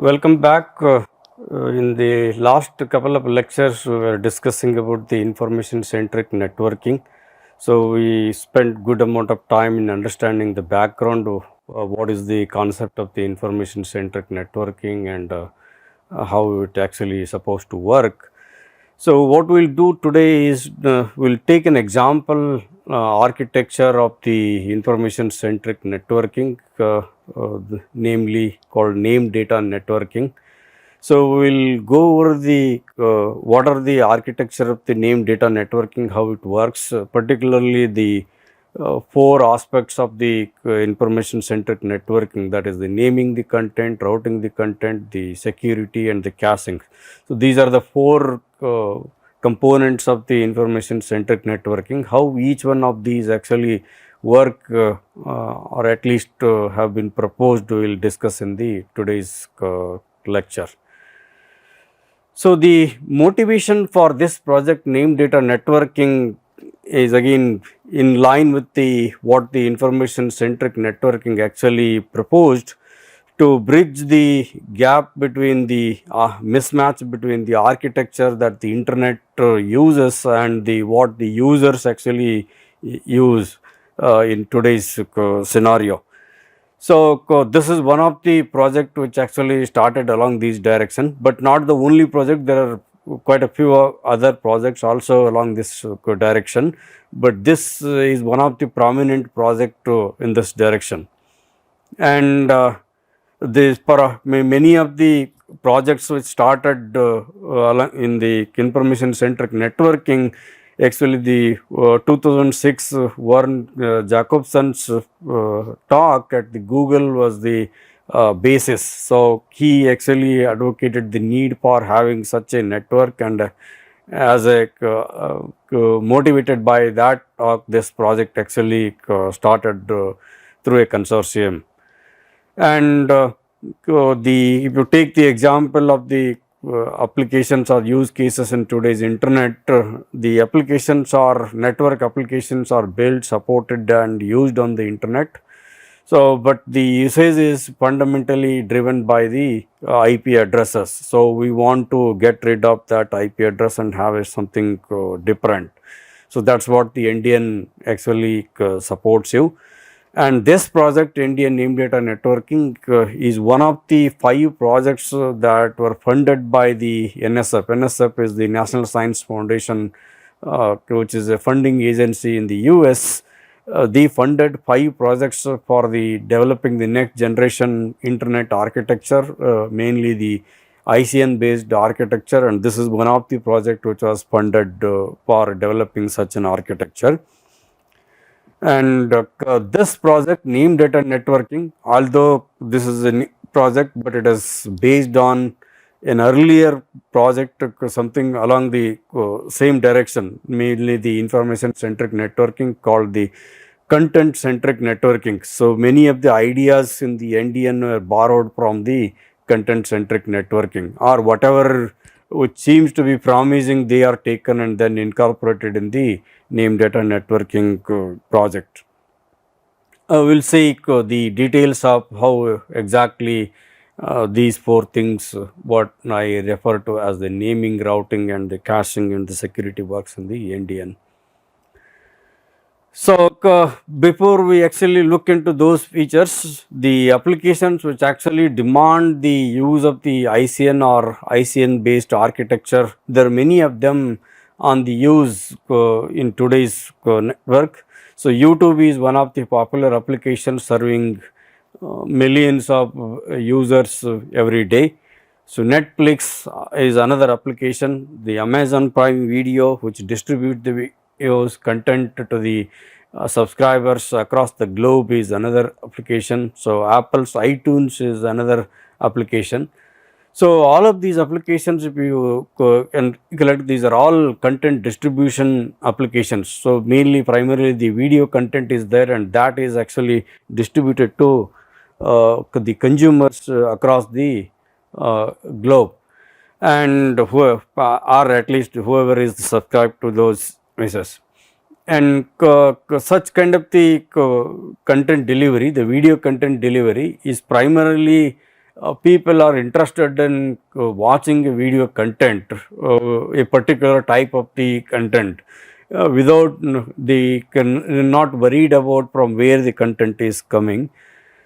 Welcome back. In the last couple of lectures, we were discussing about the information-centric networking. So we spent good amount of time in understanding the background of what is the concept of the information-centric networking and how it actually is supposed to work. So what we'll do today is we'll take an example architecture of the information centric networking, namely called name data networking. So we'll go over the what are the architecture of the name data networking, how it works, particularly the four aspects of the information centric networking, that is the naming the content, routing the content, the security and the caching. So these are the four components of the information centric networking. How each one of these actually work or at least have been proposed, we will discuss in the today's lecture. So the motivation for this project name data networking is again in line with the what the information centric networking actually proposed, to bridge the gap between the mismatch between the architecture that the internet uses and the what the users actually use in today's scenario. So this is one of the project which actually started along these direction, but not the only project. There are quite a few other projects also along this direction, but this is one of the prominent project in this direction. And this many of the projects which started in the information centric networking, actually the 2006 Warren Jacobson's talk at the Google was the basis. So he actually advocated the need for having such a network, and as a motivated by that talk, this project actually started through a consortium. And if you take the example of the applications or use cases in today's internet, the applications or network applications are built, supported and used on the internet. So, but the usage is fundamentally driven by the IP addresses. So we want to get rid of that IP address and have something different. So that's what the NDN actually supports you. And this project, NDN Name Data Networking, is one of the 5 projects that were funded by the NSF. NSF is the National Science Foundation, which is a funding agency in the US. They funded 5 projects for the developing the next generation internet architecture, mainly the ICN based architecture, and this is one of the project which was funded for developing such an architecture. And this project name data networking, although this is a new project, but it is based on an earlier project, something along the same direction, mainly the information centric networking called the content centric networking. So many of the ideas in the NDN were borrowed from the content centric networking, or whatever which seems to be promising, they are taken and then incorporated in the name data networking project. We'll see the details of how exactly these 4 things, what I refer to as the naming, routing and the caching and the security works in the NDN. So before we actually look into those features, the applications which actually demand the use of the ICN or ICN based architecture, there are many of them on the use in today's network. So YouTube is one of the popular applications serving millions of users every day. So Netflix is another application. The Amazon Prime Video, which distribute the videos content to the subscribers across the globe, is another application. So Apple's iTunes is another application. So all of these applications, if you collect, these are all content distribution applications. So mainly primarily the video content is there, and that is actually distributed to the consumers across the globe, and whoever, or at least whoever is subscribed to those messages. And such kind of the content delivery, the video content delivery is primarily people are interested in watching a video content, a particular type of the content, without not worried about from where the content is coming.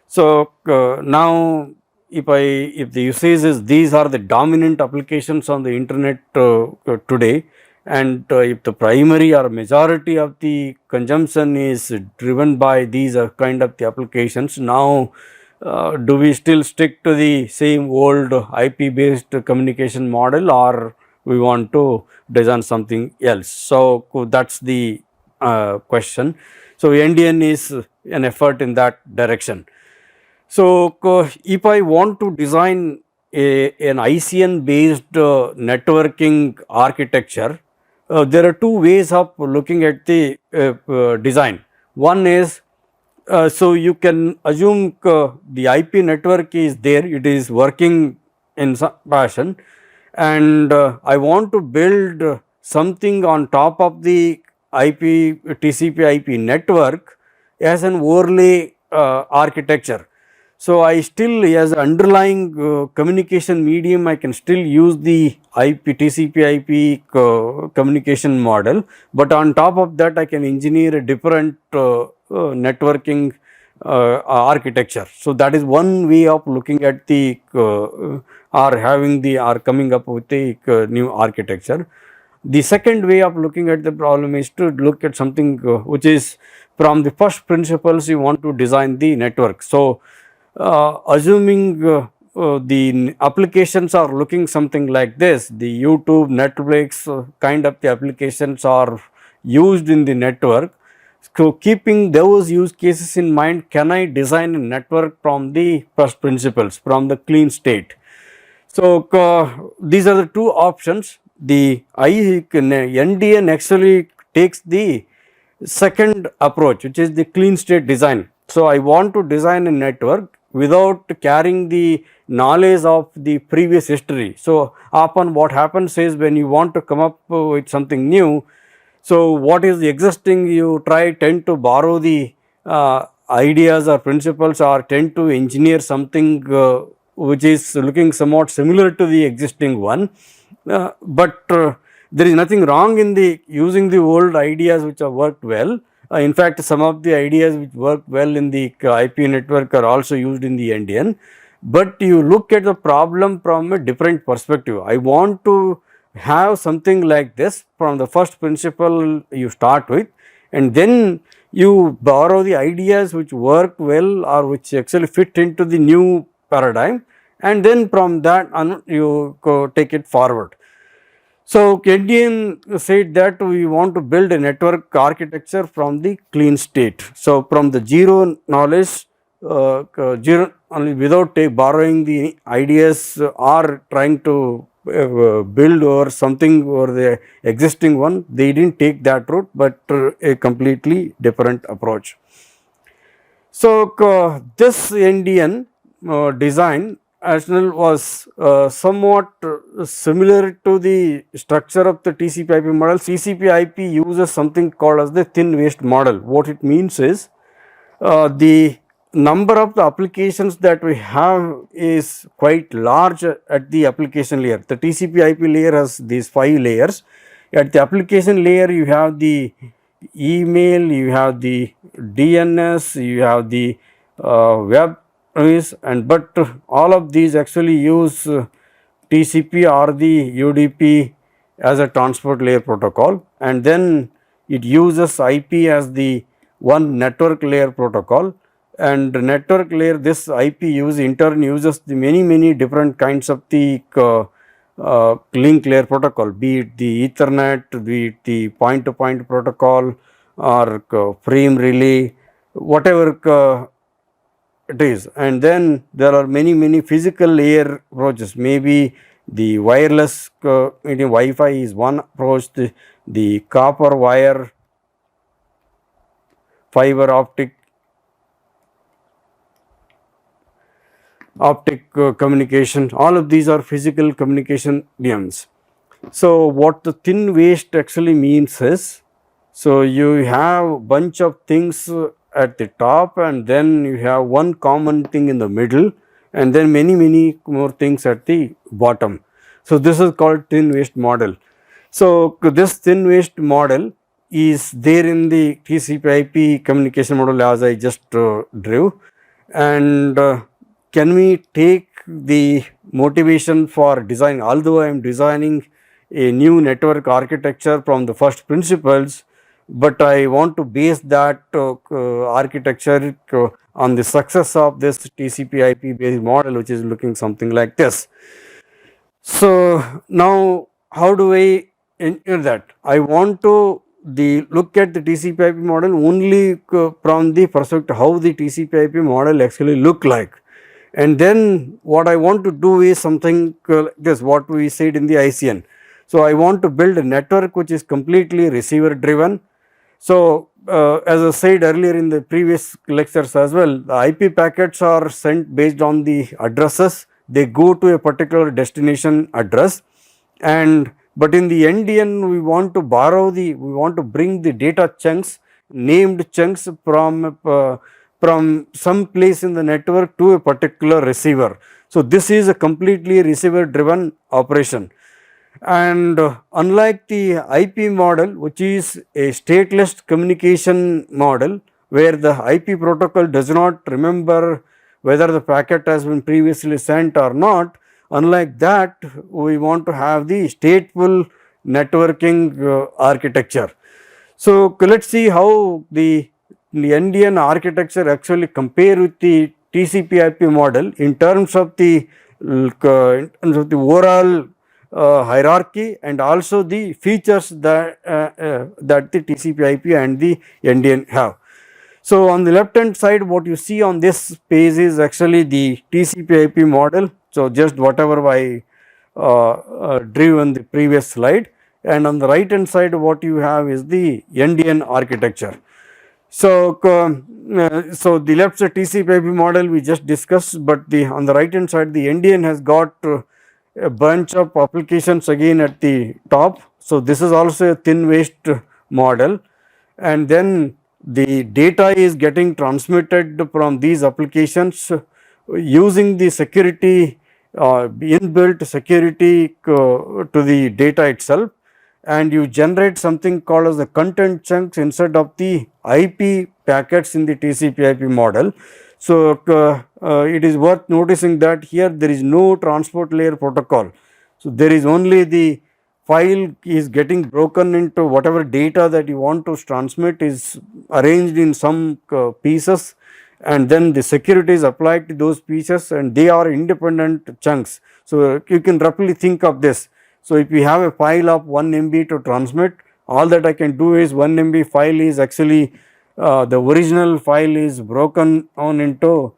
So now, if the usage is, these are the dominant applications on the internet today, and if the primary or majority of the consumption is driven by these kind of the applications, now do we still stick to the same old IP based communication model, or we want to design something else? So that's the question. So NDN is an effort in that direction. So if I want to design an ICN based networking architecture, there are two ways of looking at the design. One is, so you can assume the IP network is there, it is working in some fashion, and I want to build something on top of the TCP IP network as an overlay architecture. So I still, as underlying communication medium, I can still use the TCP IP communication model, but on top of that I can engineer a different networking architecture. So that is one way of looking at the or coming up with a new architecture. The second way of looking at the problem is to look at something which is from the first principles you want to design the network. So assuming the applications are looking something like this, the YouTube, Netflix kind of the applications are used in the network. So keeping those use cases in mind, can I design a network from the first principles, from the clean state? So these are the two options. The NDN actually takes the second approach, which is the clean state design. So I want to design a network without carrying the knowledge of the previous history. So often what happens is, when you want to come up with something new, so what is existing, you tend to borrow the ideas or principles, or tend to engineer something which is looking somewhat similar to the existing one. But there is nothing wrong in the using the old ideas which have worked well. In fact, some of the ideas which work well in the IP network are also used in the NDN. But you look at the problem from a different perspective. I want to have something like this from the first principle you start with, and then you borrow the ideas which work well or which actually fit into the new paradigm, and then from that you take it forward. So NDN said that we want to build a network architecture from the clean state. So from the zero knowledge, zero only, without borrowing the ideas or trying to build or something or the existing one, they didn't take that route, but a completely different approach. So this NDN design was somewhat similar to the structure of the TCP IP model. TCP IP uses something called as the thin waist model. What it means is, the number of the applications that we have is quite large at the application layer. The TCP IP layer has these 5 layers. At the application layer, you have the email, you have the DNS, you have the web service, and but all of these actually use TCP or the UDP as a transport layer protocol, and then it uses IP as the one network layer protocol. And network layer, this IP in turn uses the many different kinds of the link layer protocol, be it the Ethernet, be it the point-to-point protocol, or frame relay, whatever it is. And then there are many physical layer approaches. Maybe the wireless Wi-Fi is one approach, the copper wire, fiber optic communication, all of these are physical communication mediums. So what the thin waist actually means is, so you have bunch of things at the top, and then you have one common thing in the middle, and then many more things at the bottom. So this is called thin waist model. So this thin waist model is there in the TCP/IP communication model as I just drew, and can we take the motivation for design, although I am designing a new network architecture from the first principles, but I want to base that architecture on the success of this TCP/IP based model, which is looking something like this. So now how do I ensure that? I want to look at the TCP/IP model only from the perspective how the TCP/IP model actually look like, and then what I want to do is something like this, what we said in the ICN. So I want to build a network which is completely receiver driven. So as I said earlier in the previous lectures as well, the IP packets are sent based on the addresses. They go to a particular destination address, and but in the NDN we want to bring the data chunks, named chunks from some place in the network to a particular receiver. So this is a completely receiver driven operation. And unlike the IP model, which is a stateless communication model where the IP protocol does not remember whether the packet has been previously sent or not, unlike that we want to have the stateful networking architecture. So let us see how the NDN architecture actually compare with the TCP/IP model in terms of the overall hierarchy and also the features that the TCP/IP and the NDN have. So on the left hand side, what you see on this page is actually the TCP/IP model. So just whatever I drew on the previous slide, and on the right hand side what you have is the NDN architecture. So so the left side TCP/IP model we just discussed, but on the right hand side the NDN has got a bunch of applications again at the top. So this is also a thin waist model, and then the data is getting transmitted from these applications using the security inbuilt security to the data itself, and you generate something called as the content chunks instead of the IP packets in the TCP/IP model. So it is worth noticing that here there is no transport layer protocol. So there is only the file is getting broken into whatever data that you want to transmit is arranged in some pieces, and then the security is applied to those pieces, and they are independent chunks. So you can roughly think of this. So if you have a file of 1 MB to transmit, all that I can do is 1 MB file is actually the original file is broken on into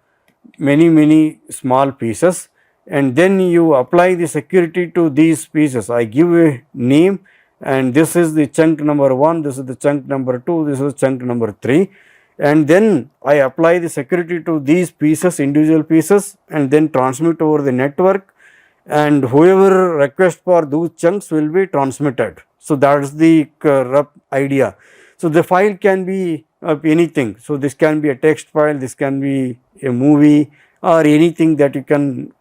many small pieces, and then you apply the security to these pieces. I give a name, and this is the chunk number 1, this is the chunk number 2, this is chunk number 3, and then I apply the security to these pieces, individual pieces, and then transmit over the network, and whoever request for those chunks will be transmitted. So that is the rough idea. So the file can be of anything. So this can be a text file, this can be a movie, or anything that you can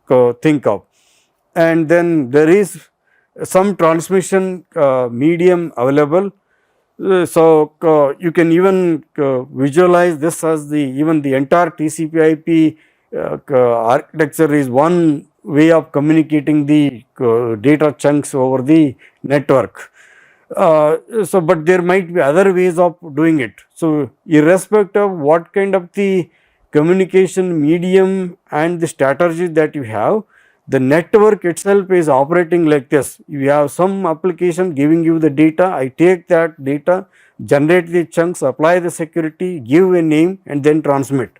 think of. And then there is some transmission medium available. So you can even visualize this as even the entire TCP/IP architecture is one way of communicating the data chunks over the network. So but there might be other ways of doing it. So irrespective of what kind of the communication medium and the strategy that you have, the network itself is operating like this. You have some application giving you the data, I take that data, generate the chunks, apply the security, give a name, and then transmit.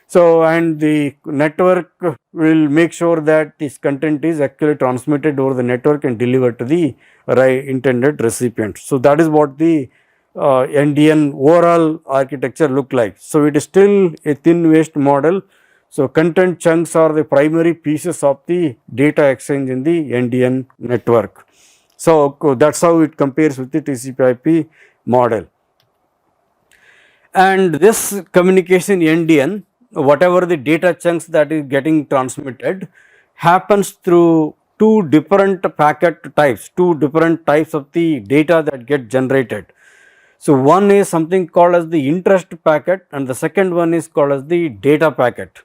So and the network will make sure that this content is actually transmitted over the network and delivered to the intended recipient. So that is what the NDN overall architecture look like. So it is still a thin waist model. So content chunks are the primary pieces of the data exchange in the NDN network. So that's how it compares with the TCP/IP model. And this communication NDN whatever the data chunks that is getting transmitted happens through two different packet types, two different types of the data that get generated. So, one is something called as the interest packet and the second one is called as the data packet.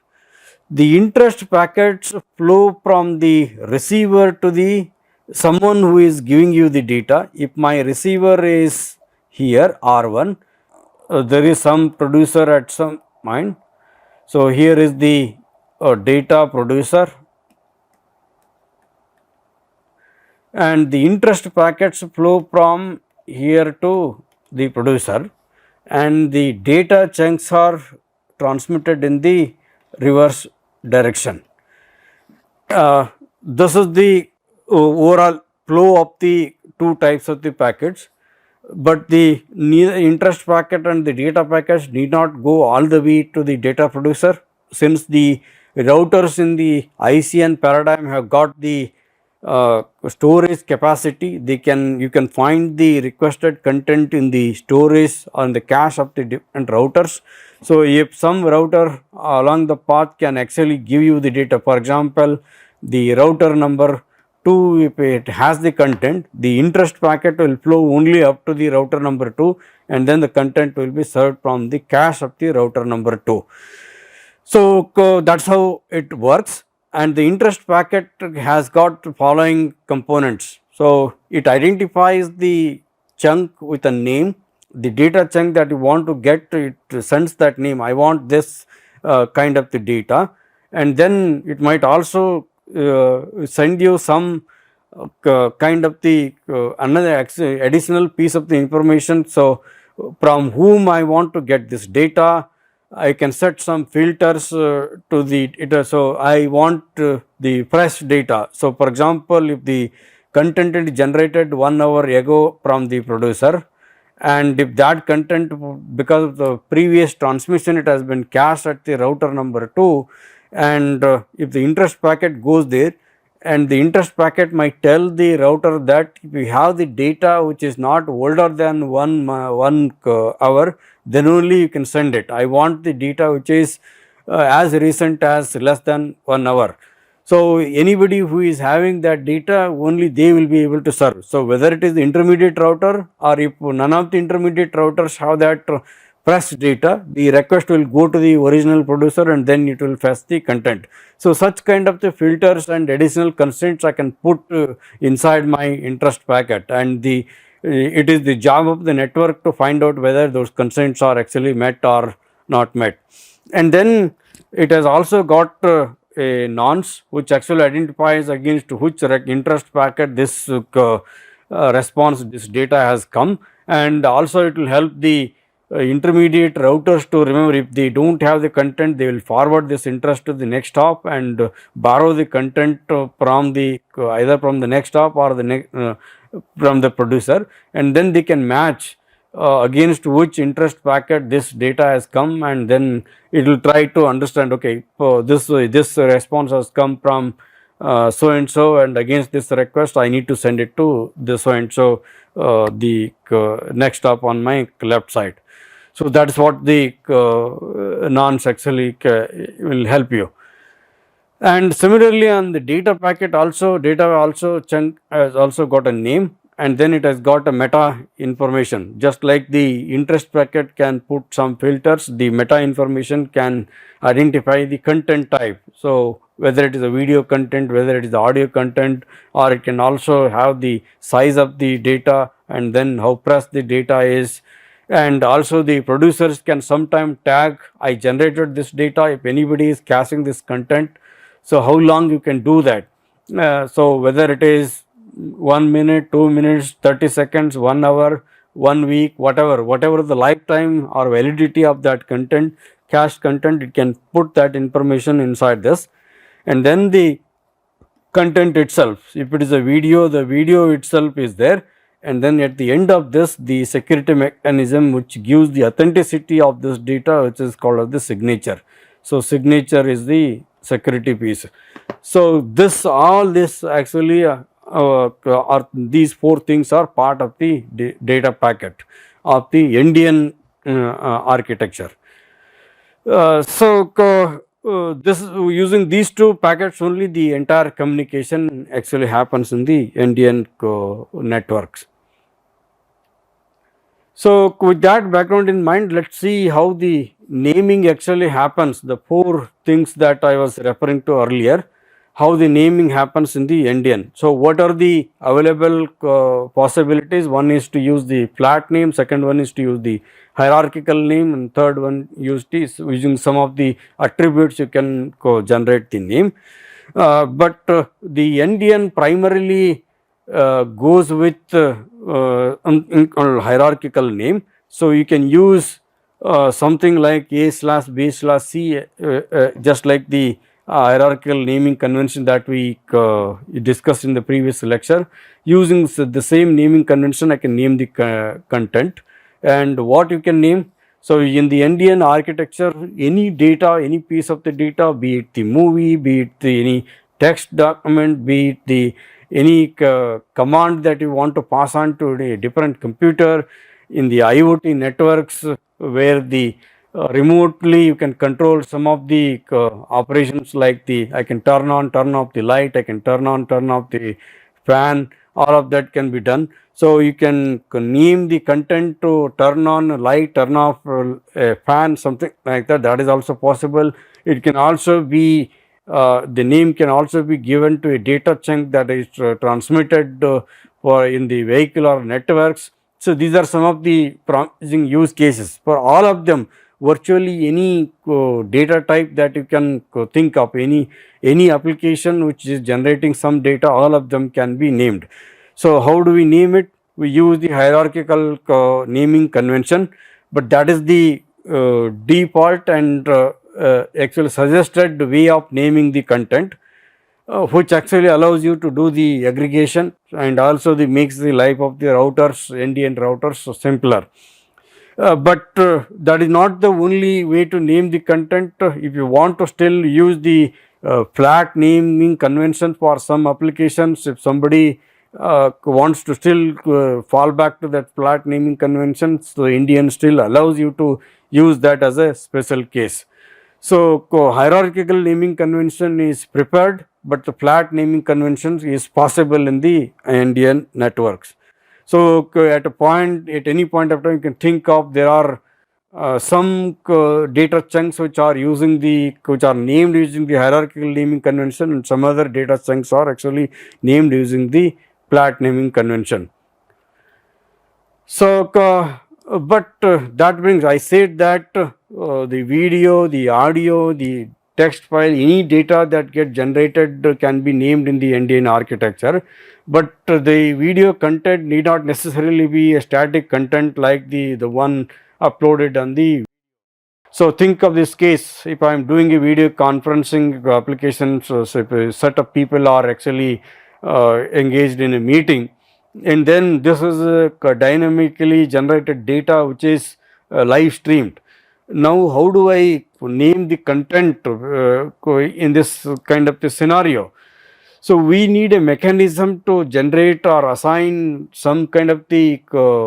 The interest packets flow from the receiver to the someone who is giving you the data. If my receiver is here R1, there is some producer at some point. So, here is the data producer and the interest packets flow from here to the producer and the data chunks are transmitted in the reverse direction. This is the overall flow of the two types of the packets, but the interest packet and the data packets need not go all the way to the data producer, since the routers in the ICN paradigm have got the storage capacity. You can find the requested content in the storage on the cache of the different routers. So, if some router along the path can actually give you the data, for example, the router number 2, if it has the content, the interest packet will flow only up to the router number 2 and then the content will be served from the cache of the router number 2. So, that is how it works, and the interest packet has got following components. So, it identifies the chunk with a name, the data chunk that you want to get, it sends that name, I want this kind of the data, and then it might also send you some kind of the another additional piece of the information. So, from whom I want to get this data, I can set some filters to the it. So, I want the fresh data. So, for example, if the content is generated 1 hour ago from the producer, and if that content, because of the previous transmission, it has been cached at the router number 2, and if the interest packet goes there, and the interest packet might tell the router that if you have the data which is not older than 1 hour, then only you can send it. I want the data which is as recent as less than 1 hour. So, anybody who is having that data, only they will be able to serve. So, whether it is the intermediate router or if none of the intermediate routers have that fresh data, the request will go to the original producer and then it will fetch the content. So, such kind of the filters and additional constraints I can put inside my interest packet, and it is the job of the network to find out whether those constraints are actually met or not met. And then it has also got a nonce which actually identifies against which interest packet this response, this data has come, and also it will help the intermediate routers to remember, if they do not have the content, they will forward this interest to the next hop and borrow the content from the either from the next hop or the from the producer, and then they can match against which interest packet this data has come, and then it will try to understand, okay, this response has come from so and so, and against this request I need to send it to the so and so the next hop on my left side. So, that is what the nonce actually will help you. And similarly, on the data packet also, data also chunk has also got a name, and then it has got a meta information. Just like the interest packet can put some filters, the meta information can identify the content type. So, whether it is a video content, whether it is the audio content, or it can also have the size of the data and then how fresh the data is. And also the producers can sometimes tag, I generated this data, if anybody is caching this content. So, how long you can do that? So, whether it is 1 minute, 2 minutes, 30 seconds, 1 hour, 1 week, whatever the lifetime or validity of that content, cached content, it can put that information inside this. And then the content itself, if it is a video, the video itself is there, and then at the end of this, the security mechanism which gives the authenticity of this data, which is called as the signature. So, signature is the security piece. So, all this actually are these 4 things are part of the data packet of the NDN architecture. This using these two packets only, the entire communication actually happens in the NDN networks. So with that background in mind, let's see how the naming actually happens. The four things that I was referring to earlier, how the naming happens in the NDN. So what are the available possibilities? One is to use the flat name, second one is to use the hierarchical name, and third one is using some of the attributes you can generate the name. But the NDN primarily goes with hierarchical name. So you can use something like A/B/C, just like the hierarchical naming convention that we discussed in the previous lecture. Using the same naming convention, I can name the content and what you can name. So in the NDN architecture, any data, any piece of the data, be it the movie, be it any text document, be it the any command that you want to pass on to a different computer, in the IoT networks where the remotely you can control some of the operations, like the I can turn on, turn off the light, I can turn on, turn off the fan, all of that can be done. So you can name the content to turn on a light, turn off a fan, something like that. That is also possible. It can also be the name can also be given to a data chunk that is transmitted for in the vehicle or networks. So these are some of the promising use cases. For all of them, virtually any data type that you can think of, any application which is generating some data, all of them can be named. So how do we name it? We use the hierarchical naming convention, but that is the default and actually suggested way of naming the content, which actually allows you to do the aggregation and also the makes the life of the routers, NDN routers, simpler. But that is not the only way to name the content. If you want to still use the flat naming convention for some applications, if somebody wants to still fall back to that flat naming convention, so NDN still allows you to use that as a special case. So hierarchical naming convention is prepared, but the flat naming conventions is possible in the NDN networks. So at any point of time, you can think of there are some data chunks which are named using the hierarchical naming convention, and some other data chunks are actually named using the flat naming convention. So, that brings, I said that the video, the audio, the text file, any data that get generated can be named in the NDN architecture, but the video content need not necessarily be a static content like the one uploaded on the. So think of this case, if I am doing a video conferencing application, so if a set of people are actually engaged in a meeting, and then this is dynamically generated data which is live streamed. Now how do I name the content in this kind of a scenario? So we need a mechanism to generate or assign some kind of the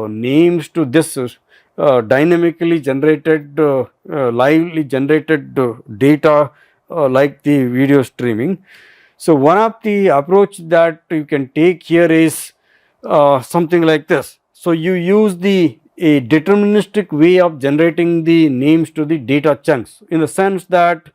names to this dynamically generated, lively generated data like the video streaming. So one of the approach that you can take here is something like this. So you use a deterministic way of generating the names to the data chunks, in the sense that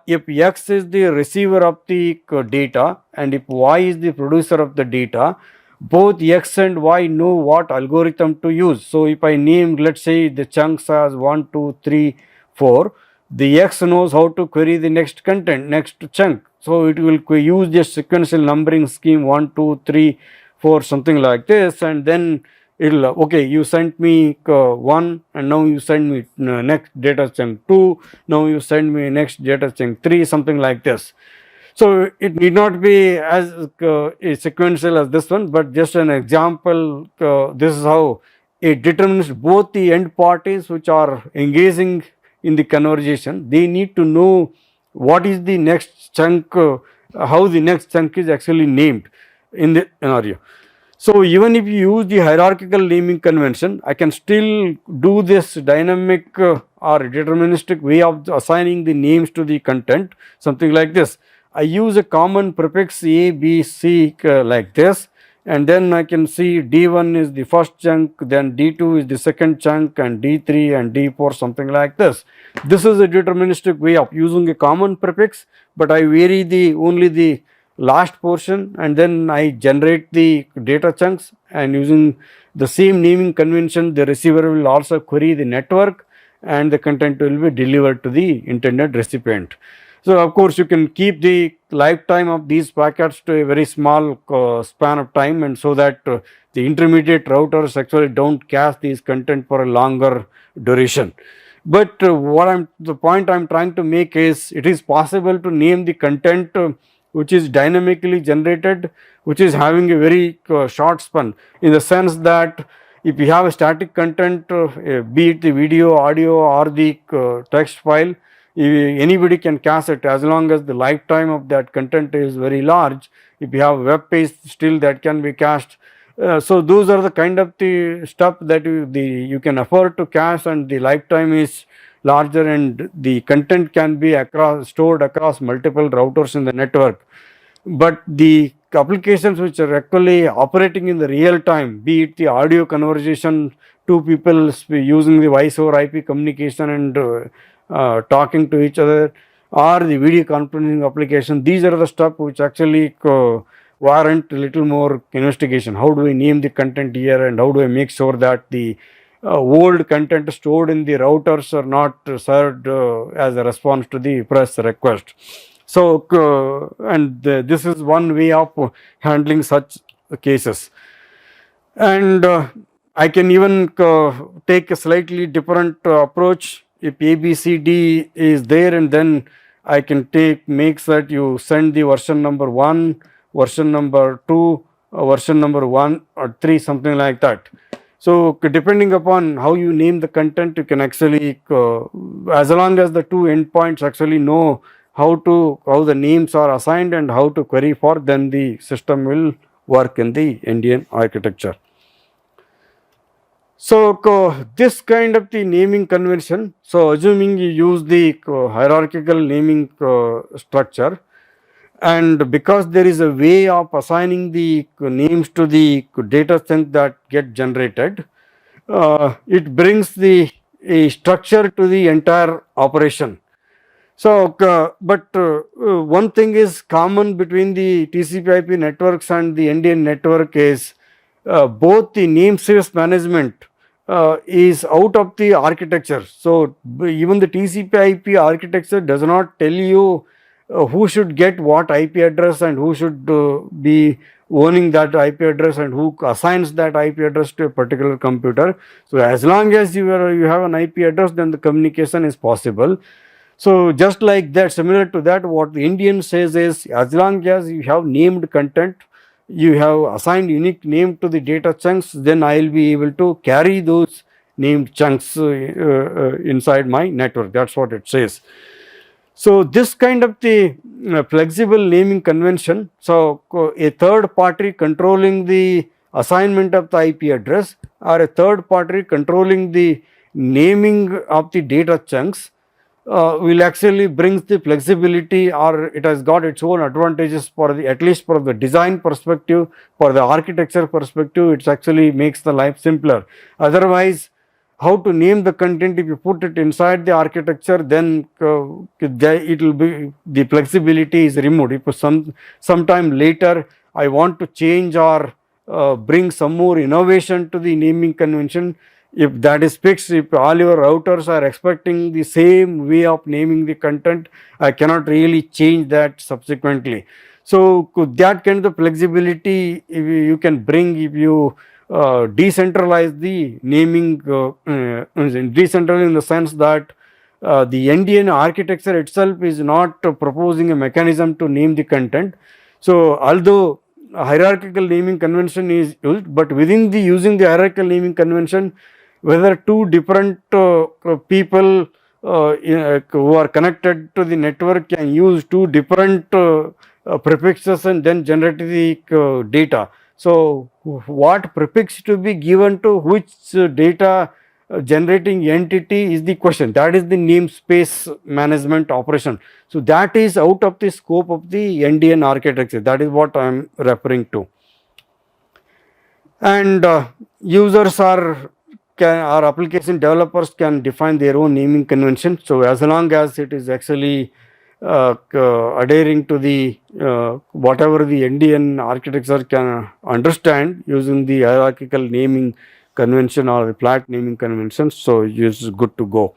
if X is the receiver of the data and if Y is the producer of the data, both X and Y know what algorithm to use. So if I name, let's say, the chunks as 1, 2, 3, 4, the X knows how to query the next content, next chunk. So it will use this sequential numbering scheme 1, 2, 3, 4, something like this, and then it'll okay, you sent me 1, and now you send me next data chunk 2, now you send me next data chunk 3, something like this. So it need not be as sequential as this one, but just an example. This is how it determines both the end parties which are engaging in the conversation. They need to know what is the next chunk, how the next chunk is actually named in the scenario. So even if you use the hierarchical naming convention, I can still do this dynamic or deterministic way of assigning the names to the content, something like this. I use a common prefix A, B, C like this, and then I can see D1 is the first chunk, then D2 is the second chunk, and D3 and D4, something like this. This is a deterministic way of using a common prefix, but I vary only the last portion, and then I generate the data chunks, and using the same naming convention the receiver will also query the network and the content will be delivered to the intended recipient. So of course you can keep the lifetime of these packets to a very small span of time, and so that the intermediate routers actually don't cache these content for a longer duration. But the point I'm trying to make is, it is possible to name the content which is dynamically generated, which is having a very short span, in the sense that if you have a static content, be it the video, audio, or the text file, anybody can cache it as long as the lifetime of that content is very large. If you have a web page, still that can be cached. So those are the kind of the stuff that you can afford to cache, and the lifetime is larger, and the content can be stored across multiple routers in the network. But the applications which are actually operating in the real time, be it the audio conversation, two people using the voice over IP communication and talking to each other, or the video conferencing application, these are the stuff which actually warrant a little more investigation. How do I name the content here, and how do I make sure that the old content stored in the routers are not served as a response to the press request. So this is one way of handling such cases. And I can even take a slightly different approach. If ABCD is there, and then I can make that you send the version number 1, version number 2, version number 1 or 3, something like that. So depending upon how you name the content, you can actually, as long as the two endpoints actually know how the names are assigned and how to query for, then the system will work in the NDN architecture. So this kind of the naming convention, so assuming you use the hierarchical naming structure, and because there is a way of assigning the names to the data chunk that get generated, it brings a structure to the entire operation. So, but one thing is common between the TCP/IP networks and the NDN network is both the namespace management is out of the architecture. So even the TCP/IP architecture does not tell you who should get what IP address, and who should be owning that IP address, and who assigns that IP address to a particular computer. So as long as you have an IP address, then the communication is possible. So just like that, similar to that, what the Indian says is, as long as you have named content, you have assigned unique name to the data chunks, then I will be able to carry those named chunks inside my network. That's what it says. So this kind of the flexible naming convention, so a third party controlling the assignment of the IP address, or a third party controlling the naming of the data chunks, will actually brings the flexibility, or it has got its own advantages for the, at least for the design perspective, for the architecture perspective, it actually makes the life simpler. Otherwise, how to name the content, if you put it inside the architecture, then it will be, the flexibility is removed. If sometime later I want to change or bring some more innovation to the naming convention, if that is fixed, if all your routers are expecting the same way of naming the content, I cannot really change that subsequently. So that kind of flexibility you can bring if you decentralize the naming, decentralize in the sense that the NDN architecture itself is not proposing a mechanism to name the content. So although hierarchical naming convention is used, but within the using the hierarchical naming convention, whether two different people who are connected to the network can use two different prefixes and then generate the data. So what prefix to be given to which data generating entity is the question. That is the namespace management operation. So that is out of the scope of the NDN architecture. That is what I am referring to. And users or application developers can define their own naming convention. So as long as it is actually adhering to the whatever the NDN architecture can understand using the hierarchical naming convention or the flat naming convention, so it's good to go.